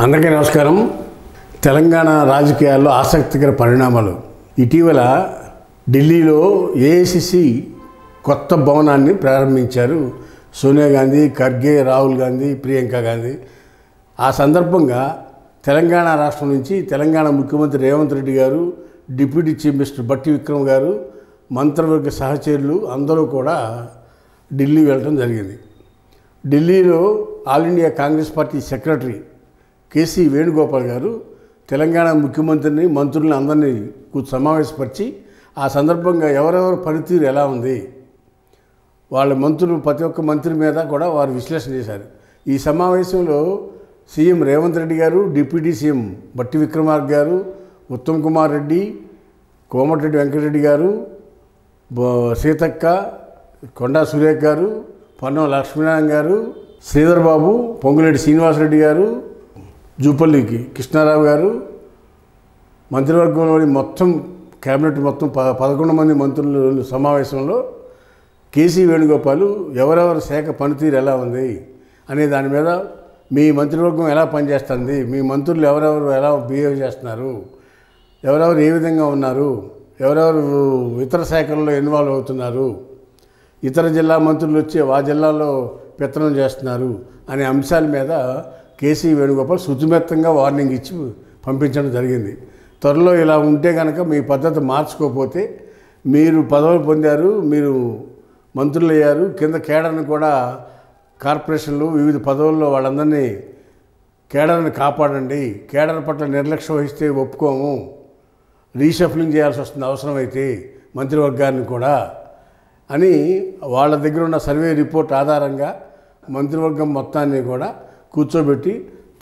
అందరికీ నమస్కారం. తెలంగాణ రాజకీయాల్లో ఆసక్తికర పరిణామాలు. ఇటీవల ఢిల్లీలో ఏఐసిసి కొత్త భవనాన్ని ప్రారంభించారు సోనియా గాంధీ, ఖర్గే, రాహుల్ గాంధీ, ప్రియాంక గాంధీ. ఆ సందర్భంగా తెలంగాణ రాష్ట్రం నుంచి తెలంగాణ ముఖ్యమంత్రి రేవంత్ రెడ్డి గారు, డిప్యూటీ చీఫ్ మినిస్టర్ బట్టి విక్రమ్ గారు, మంత్రివర్గ సహచరులు అందరూ కూడా ఢిల్లీ వెళ్ళడం జరిగింది. ఢిల్లీలో ఆల్ ఇండియా కాంగ్రెస్ పార్టీ సెక్రటరీ కేసీ వేణుగోపాల్ గారు తెలంగాణ ముఖ్యమంత్రిని, మంత్రుల్ని అందరినీ సమావేశపరిచి ఆ సందర్భంగా ఎవరెవరి పనితీరు ఎలా ఉంది, వాళ్ళ మంత్రులు ప్రతి ఒక్క మంత్రి మీద కూడా వారు విశ్లేషణ చేశారు. ఈ సమావేశంలో సీఎం రేవంత్ రెడ్డి గారు, డిప్యూటీ సీఎం బట్టి విక్రమార్క గారు, ఉత్తమ్ కుమార్ రెడ్డి, కోమటిరెడ్డి వెంకటరెడ్డి గారు, సీతక్క, కొండా సురేఖ్ గారు, పొన్నం లక్ష్మీనారాయణ గారు, శ్రీధర్ బాబు, పొంగులేటి శ్రీనివాసరెడ్డి గారు, జూపల్లికి కృష్ణారావు గారు, మంత్రివర్గంలోని మొత్తం కేబినెట్ మొత్తం 11 మంది మంత్రుల సమావేశంలో కేసీ వేణుగోపాల్ ఎవరెవరి శాఖ పనితీరు ఎలా ఉంది అనే దాని మీద, మీ మంత్రివర్గం ఎలా పనిచేస్తుంది, మీ మంత్రులు ఎవరెవరు ఎలా బిహేవ్ చేస్తున్నారు, ఎవరెవరు ఏ విధంగా ఉన్నారు, ఎవరెవరు ఇతర శాఖల్లో ఇన్వాల్వ్ అవుతున్నారు, ఇతర జిల్లా మంత్రులు వచ్చి ఆ జిల్లాలో పెత్తనం చేస్తున్నారు అనే అంశాల మీద కేసీ వేణుగోపాల్ శుచిమెత్తంగా వార్నింగ్ ఇచ్చి పంపించడం జరిగింది. త్వరలో ఇలా ఉంటే కనుక మీ పద్ధతి మార్చుకోకపోతే, మీరు పదవులు పొందారు, మీరు మంత్రులు అయ్యారు, కింద కేడర్ని కూడా కార్పొరేషన్లు వివిధ పదవుల్లో వాళ్ళందరినీ కేడర్ని కాపాడండి, కేడర్ పట్ల నిర్లక్ష్యం వహిస్తే ఒప్పుకోము, రీషఫ్లింగ్ చేయాల్సి వస్తుంది అవసరమైతే మంత్రివర్గాన్ని కూడా అని వాళ్ళ దగ్గర ఉన్న సర్వే రిపోర్ట్ ఆధారంగా మంత్రివర్గం మొత్తాన్ని కూడా కూర్చోబెట్టి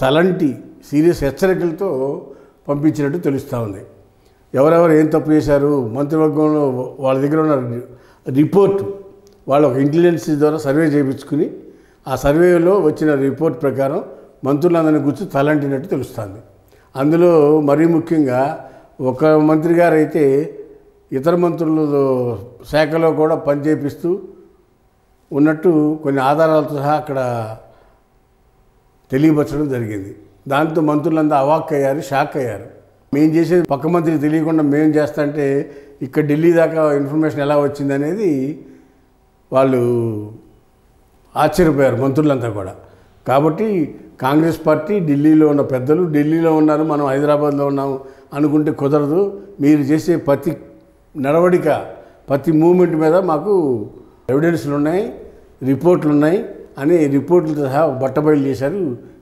తలంటి సీరియస్ హెచ్చరికలతో పంపించినట్టు తెలుస్తూ ఉంది. ఎవరెవరు ఏం తప్పు చేశారు, మంత్రివర్గంలో వాళ్ళ దగ్గర ఉన్న రిపోర్ట్ వాళ్ళు ఒక ఇంటెలిజెన్స్ ద్వారా సర్వే చేయించుకుని ఆ సర్వేలో వచ్చిన రిపోర్ట్ ప్రకారం మంత్రులందరినీ కూర్చొని తలంటినట్టు తెలుస్తుంది. అందులో మరీ ముఖ్యంగా ఒక మంత్రి గారు అయితే ఇతర మంత్రుల శాఖలో కూడా పనిచేపిస్తూ ఉన్నట్టు కొన్ని ఆధారాలతో సహా అక్కడ తెలియపరచడం జరిగింది. దాంతో మంత్రులంతా అవాక్ అయ్యారు, షాక్ అయ్యారు. మేము చేసేది పక్క మంత్రికి తెలియకుండా మేము చేస్తుంటే ఇక్కడ ఢిల్లీ దాకా ఇన్ఫర్మేషన్ ఎలా వచ్చింది అనేది వాళ్ళు ఆశ్చర్యపోయారు మంత్రులంతా కూడా. కాబట్టి కాంగ్రెస్ పార్టీ ఢిల్లీలో ఉన్న పెద్దలు ఢిల్లీలో ఉన్నారు, మనం హైదరాబాద్లో ఉన్నాము అనుకుంటే కుదరదు. మీరు చేసే ప్రతి నడవడిక, ప్రతి మూమెంట్ మీద మాకు ఎవిడెన్స్లు ఉన్నాయి, రిపోర్ట్లు ఉన్నాయి అని రిపోర్ట్లతో సహా బట్టబయలు చేశారు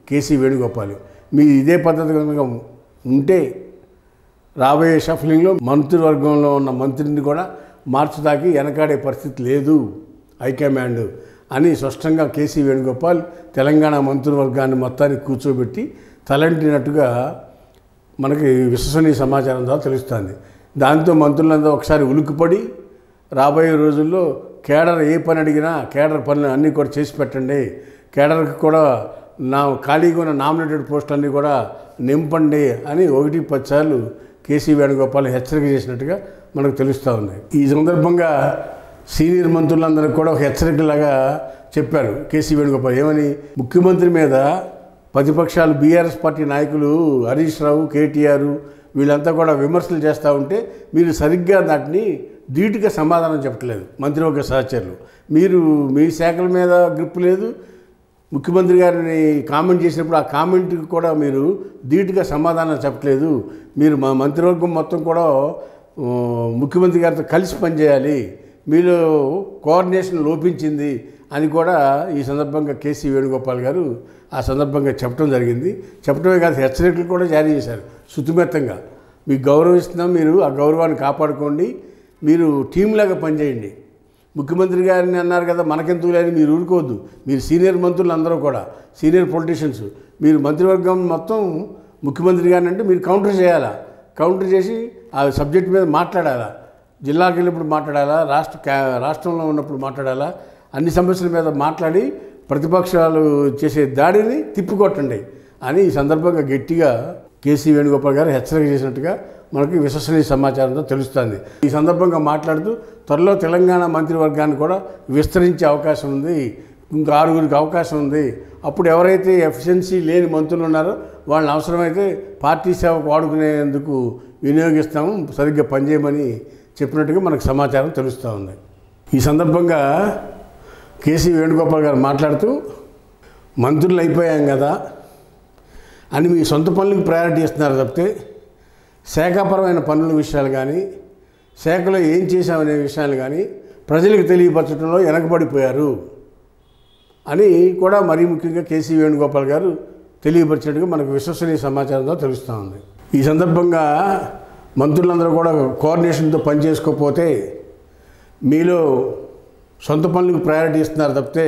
కేసీ వేణుగోపాల్. మీ ఇదే పద్ధతి కనుక ఉంటే రాబోయే షఫ్లింగ్లో మంత్రివర్గంలో ఉన్న మంత్రిని కూడా మార్చడానికి వెనకాడే పరిస్థితి లేదు హైకమాండ్ అని స్పష్టంగా కేసీ వేణుగోపాల్ తెలంగాణ మంత్రివర్గాన్ని మొత్తాన్ని కూర్చోబెట్టి తలంటినట్టుగా మనకి విశ్వసనీయ సమాచారం ద్వారా తెలుస్తుంది. దాంతో మంత్రులంతా ఒకసారి ఉలిక్కిపడి రాబోయే రోజుల్లో కేడర్ ఏ పని అడిగినా కేడర్ పనులు అన్నీ కూడా చేసి పెట్టండి, కేడర్కి కూడా ఖాళీగా ఉన్న నామినేటెడ్ పోస్టులన్నీ కూడా నింపండి అని 1-10 సార్లు కేసీ వేణుగోపాల్ హెచ్చరిక చేసినట్టుగా మనకు తెలుస్తూ ఉంది. ఈ సందర్భంగా సీనియర్ మంత్రులందరికీ కూడా ఒక హెచ్చరికలాగా చెప్పారు కేసీ వేణుగోపాల్. ఏమని, ముఖ్యమంత్రి మీద ప్రతిపక్షాలు బీఆర్ఎస్ పార్టీ నాయకులు హరీష్ రావు, కేటీఆర్ వీళ్ళంతా కూడా విమర్శలు చేస్తూ ఉంటే మీరు సరిగ్గా దాటిని ధీటుగా సమాధానం చెప్పట్లేదు. మంత్రివర్గ సహచరులు మీరు మీ శాఖల మీద గ్రిప్ లేదు, ముఖ్యమంత్రి గారిని కామెంట్ చేసినప్పుడు ఆ కామెంట్కి కూడా మీరు ధీటుగా సమాధానం చెప్పట్లేదు. మీరు మా మంత్రివర్గం మొత్తం కూడా ముఖ్యమంత్రి గారితో కలిసి పనిచేయాలి, మీలో కోఆర్డినేషన్ లోపించింది అని కూడా ఈ సందర్భంగా కేసీ వేణుగోపాల్ గారు ఆ సందర్భంగా చెప్పడం జరిగింది. చెప్పడమే కాదు, హెచ్చరికలు కూడా జారీ చేశారు శుతిమెత్తంగా. మీకు గౌరవిస్తున్నాం, మీరు ఆ గౌరవాన్ని కాపాడుకోండి, మీరు టీంలాగా పనిచేయండి. ముఖ్యమంత్రి గారిని అన్నారు కదా మనకెందుకు లేని మీరు ఊరుకోవద్దు, మీరు సీనియర్ మంత్రులు అందరూ కూడా సీనియర్ పొలిటీషియన్స్, మీరు మంత్రివర్గం మొత్తం ముఖ్యమంత్రి గారిని అంటే మీరు కౌంటర్ చేయాలా, కౌంటర్ చేసి ఆ సబ్జెక్ట్ మీద మాట్లాడాలా, జిల్లాకి వెళ్ళినప్పుడు మాట్లాడాలా, రాష్ట్రంలో ఉన్నప్పుడు మాట్లాడాలా, అన్ని సమస్యల మీద మాట్లాడి ప్రతిపక్షాలు చేసే దాడిని తిప్పికొట్టండి అని ఈ సందర్భంగా గట్టిగా కేసీ వేణుగోపాల్ గారు హెచ్చరిక చేసినట్టుగా మనకి విశ్వసనీయ సమాచారంతో తెలుస్తుంది. ఈ సందర్భంగా మాట్లాడుతూ త్వరలో తెలంగాణ మంత్రివర్గాన్ని కూడా విస్తరించే అవకాశం ఉంది, ఇంకా 6గురికి అవకాశం ఉంది, అప్పుడు ఎవరైతే ఎఫిషియన్సీ లేని మంత్రులు ఉన్నారో వాళ్ళని అవసరమైతే పార్టీ సేవకు వాడుకునేందుకు వినియోగిస్తాము, సరిగ్గా పనిచేయమని చెప్పినట్టుగా మనకు సమాచారం తెలుస్తూ ఉంది. ఈ సందర్భంగా కేసీ వేణుగోపాల్ గారు మాట్లాడుతూ, మంత్రులు అయిపోయాం కదా అని మీ సొంత పనులకు ప్రయారిటీ ఇస్తున్నారు తప్పితే శాఖాపరమైన పనుల విషయాలు కానీ, శాఖలో ఏం చేశామనే విషయాలు కానీ ప్రజలకు తెలియపరచడంలో వెనకబడిపోయారు అని కూడా మరీ ముఖ్యంగా కేసీ వేణుగోపాల్ గారు తెలియపరిచినట్టుగా మనకు విశ్వసనీయ సమాచారంతో తెలుస్తూ ఉంది. ఈ సందర్భంగా మంత్రులందరూ కూడా కోఆర్డినేషన్తో పనిచేసుకోకపోతే మీలో సొంత పనులకు ప్రయారిటీ ఇస్తున్నారు తప్పితే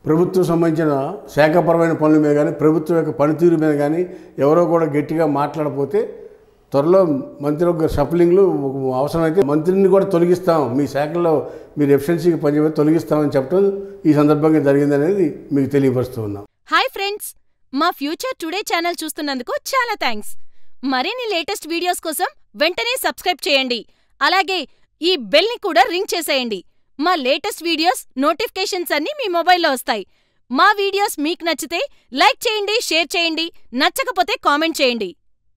ప్రభుత్వం సంబంధించిన శాఖాపరమైన పనుల మీద కానీ, ప్రభుత్వం యొక్క పనితీరు మీద కానీ ఎవరో కూడా గట్టిగా మాట్లాడకపోతే త్వరలో మంత్రివర్గ షఫలింగ్లు అవసరమైతే మంత్రిని కూడా తొలగిస్తాం, మీ శాఖలో మీరు ఎఫిషియన్సీకి పనిచేసి తొలగిస్తామని చెప్పడం ఈ సందర్భంగా జరిగిందనేది మీకు తెలియపరుస్తూ ఉన్నాం. హాయ్ ఫ్రెండ్స్, మా ఫ్యూచర్ టుడే ఛానల్ చూస్తున్నందుకు చాలా థ్యాంక్స్. మరిన్ని లేటెస్ట్ వీడియోస్ కోసం వెంటనే సబ్స్క్రైబ్ చేయండి. అలాగే ఈ బెల్ ని కూడా రింగ్ చేసేయండి. మా లేటెస్ట్ వీడియోస్ నోటిఫికేషన్స్ అన్నీ మీ మొబైల్లో వస్తాయి. మా వీడియోస్ మీకు నచ్చితే లైక్ చేయండి, షేర్ చేయండి, నచ్చకపోతే కామెంట్ చేయండి.